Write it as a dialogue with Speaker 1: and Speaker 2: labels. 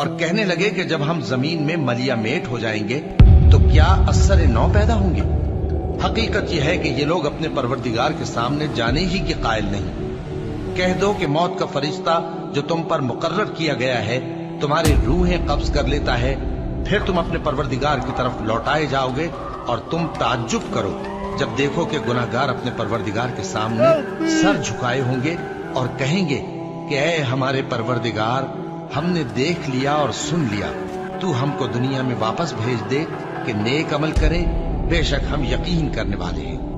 Speaker 1: और कहने लगे कि जब हम जमीन में मलिया मेट हो जाएंगे तो क्या असर नौ पैदा होंगे। हकीकत यह है कि ये लोग अपने परवरदिगार के सामने जाने ही के कायल नहीं। कह दो कि मौत का फरिश्ता जो तुम पर मुकर्रर किया गया है तुम्हारी रूहें कब्ज कर लेता है, फिर तुम अपने परवरदिगार की तरफ लौटाए जाओगे और तुम ताज्जुब करो जब देखो कि गुनाहगार अपने परवरदिगार के सामने सर झुकाए होंगे और कहेंगे कि ऐ हमारे परवरदिगार, हमने देख लिया और सुन लिया, तू हमको दुनिया में वापस भेज दे कि नेक अमल करें, बेशक हम यकीन करने वाले हैं।